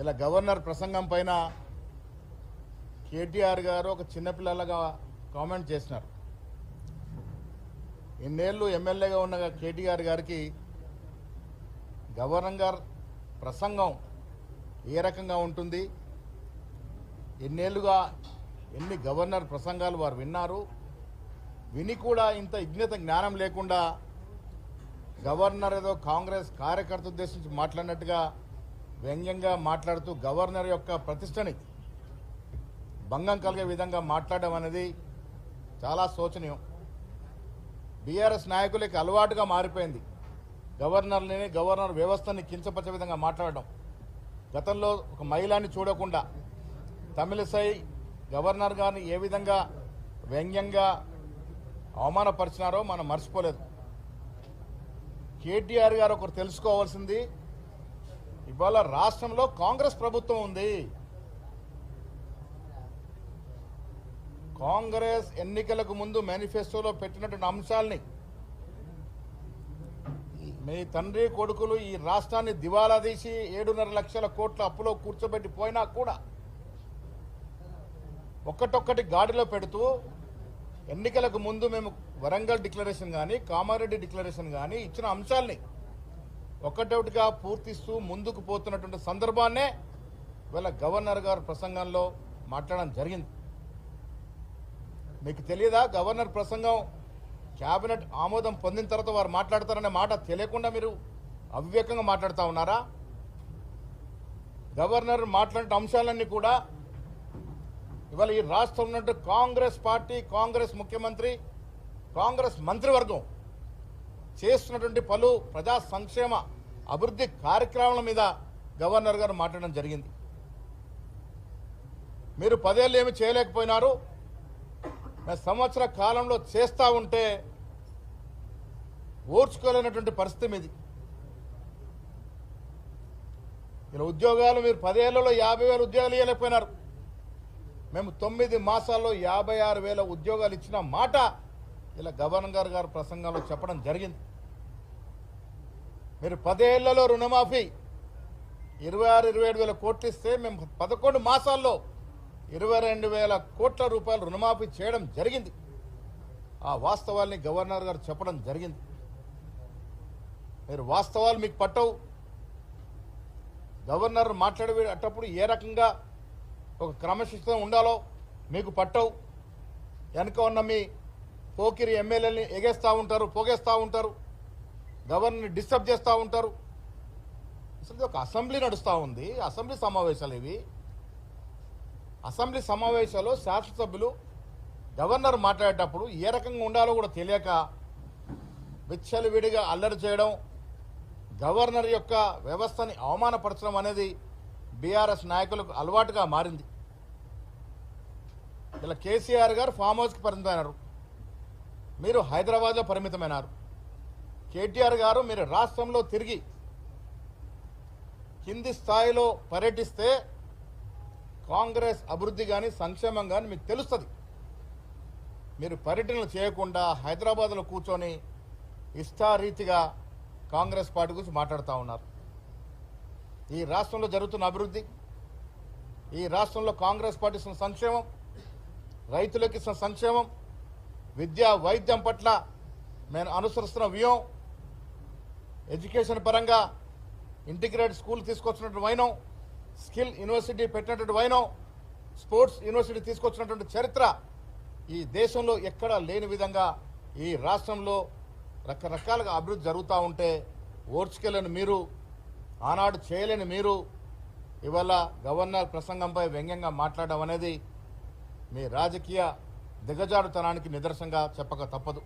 ఇలా గవర్నర్ ప్రసంగం పైన కేటీఆర్ గారు ఒక చిన్నపిల్లలుగా కామెంట్ చేసినారు. ఇన్నేళ్ళు ఎమ్మెల్యేగా ఉన్న కేటీఆర్ గారికి గవర్నర్ గారు ప్రసంగం ఏ రకంగా ఉంటుంది, ఎన్నేళ్లుగా ఎన్ని గవర్నర్ ప్రసంగాలు వారు విన్నారు, విని కూడా ఇంత విజ్ఞత జ్ఞానం లేకుండా గవర్నర్ ఏదో కాంగ్రెస్ కార్యకర్త ఉద్దేశించి మాట్లాడినట్టుగా వ్యంగ్యంగా మాట్లాడుతూ గవర్నర్ యొక్క ప్రతిష్టని భంగం కలిగే విధంగా మాట్లాడడం అనేది చాలా శోచనీయం. బీఆర్ఎస్ నాయకులకి అలవాటుగా మారిపోయింది గవర్నర్ వ్యవస్థని కించపరిచే విధంగా మాట్లాడడం. గతంలో ఒక మహిళని చూడకుండా తమిళసై గవర్నర్ గారిని ఏ విధంగా వ్యంగ్యంగా అవమానపరిచినారో మనం మర్చిపోలేదు. కేటీఆర్ గారు ఒకరు తెలుసుకోవాల్సింది, ఇవాళ రాష్ట్రంలో కాంగ్రెస్ ప్రభుత్వం ఉంది. కాంగ్రెస్ ఎన్నికలకు ముందు మేనిఫెస్టోలో పెట్టినటువంటి అంశాలని మీ తండ్రి కొడుకులు ఈ రాష్ట్రాన్ని దివాలా తీసి 7.5 లక్షల కోట్ల అప్పులో కూర్చోబెట్టి పోయినా కూడా ఒక్కటొక్కటి గాడిలో పెడుతూ ఎన్నికలకు ముందు మేము వరంగల్ డిక్లరేషన్ కానీ కామారెడ్డి డిక్లరేషన్ కానీ ఇచ్చిన అంశాలని ఒక్కటొకటిగా పూర్తిస్తూ ముందుకు పోతున్నటువంటి సందర్భాన్నే వీళ్ళ గవర్నర్ గారు ప్రసంగంలో మాట్లాడడం జరిగింది. మీకు తెలియదా, గవర్నర్ ప్రసంగం క్యాబినెట్ ఆమోదం పొందిన తర్వాత వారు మాట్లాడతారనే మాట తెలియకుండా మీరు అవివేకంగా మాట్లాడుతూ ఉన్నారా? గవర్నర్ మాట్లాడిన అంశాలన్నీ కూడా ఇవాళ ఈ రాష్ట్రంలో ఉన్నట్టు కాంగ్రెస్ పార్టీ, కాంగ్రెస్ ముఖ్యమంత్రి, కాంగ్రెస్ మంత్రివర్గం చేస్తున్నటువంటి పలు ప్రజా సంక్షేమ అభివృద్ధి కార్యక్రమాల మీద గవర్నర్ గారు మాట్లాడడం జరిగింది. మీరు 10 ఏళ్ళు ఏమి చేయలేకపోయినారు, సంవత్సర కాలంలో చేస్తూ ఉంటే ఓర్చుకోలేనటువంటి పరిస్థితి మీది. ఇలా ఉద్యోగాలు మీరు 10 ఏళ్లలో 50,000 ఉద్యోగాలు ఇవ్వలేకపోయినారు. మేము 9 మాసాల్లో 56,000 ఉద్యోగాలు ఇచ్చిన మాట ఇలా గవర్నర్ గారు ప్రసంగంలో చెప్పడం జరిగింది. మీరు 10 ఏళ్లలో రుణమాఫీ 26-27 వేల కోట్లు ఇస్తే మేము 11 మాసాల్లో 22,000 కోట్ల రూపాయలు రుణమాఫీ చేయడం జరిగింది. ఆ వాస్తవాల్ని గవర్నర్ గారు చెప్పడం జరిగింది. మీరు వాస్తవాలు మీకు పట్టవు. గవర్నర్ మాట్లాడేటప్పుడు ఏ రకంగా ఒక క్రమశిక్షణ ఉండాలో మీకు పట్టవు. వెనక ఉన్న మీ పోకిరి ఎమ్మెల్యేని ఎగేస్తూ ఉంటారు, పోగేస్తూ ఉంటారు, గవర్నర్ని డిస్టర్బ్ చేస్తూ ఉంటారు. అసలు ఒక అసెంబ్లీ నడుస్తూ ఉంది, అసెంబ్లీ సమావేశాలు ఇవి. అసెంబ్లీ సమావేశాల్లో శాసనసభ్యులు గవర్నర్ మాట్లాడేటప్పుడు ఏ రకంగా ఉండాలో కూడా తెలియక విచ్చలవిడిగా అల్లరి చేయడం, గవర్నర్ యొక్క వ్యవస్థని అవమానపరచడం అనేది బీఆర్ఎస్ నాయకులకు అలవాటుగా మారింది. ఇలా కేసీఆర్ గారు ఫామ్ హౌస్కి పరిమితమైనారు, మీరు హైదరాబాద్లో పరిమితమైనారు. కేటీఆర్ గారు మీరు రాష్ట్రంలో తిరిగి కింది స్థాయిలో పర్యటిస్తే కాంగ్రెస్ అభివృద్ధి కానీ సంక్షేమం కానీ మీకు తెలుస్తుంది. మీరు పర్యటనలు చేయకుండా హైదరాబాద్లో కూర్చొని ఇష్టారీతిగా కాంగ్రెస్ పార్టీ గురించి మాట్లాడుతూ ఉన్నారు. ఈ రాష్ట్రంలో జరుగుతున్న అభివృద్ధి, ఈ రాష్ట్రంలో కాంగ్రెస్ పార్టీ ఇస్తున్న సంక్షేమం, రైతులకు ఇస్తున్న సంక్షేమం, విద్యా వైద్యం పట్ల మేము అనుసరిస్తున్న వ్యూహం, ఎడ్యుకేషన్ పరంగా ఇంటిగ్రేటెడ్ స్కూల్ తీసుకొచ్చినటువంటి వైనం, స్కిల్ యూనివర్సిటీ పెట్టినటువంటి వైనం, స్పోర్ట్స్ యూనివర్సిటీ తీసుకొచ్చినటువంటి చరిత్ర ఈ దేశంలో ఎక్కడా లేని విధంగా ఈ రాష్ట్రంలో రకరకాలుగా అభివృద్ధి జరుగుతూ ఉంటే ఓర్చుకెళ్ళని మీరు, ఆనాడు చేయలేని మీరు ఇవాళ గవర్నర్ ప్రసంగంపై వ్యంగ్యంగా మాట్లాడడం అనేది మీ రాజకీయ దిగజారుతనానికి నిదర్శనంగా చెప్పక తప్పదు.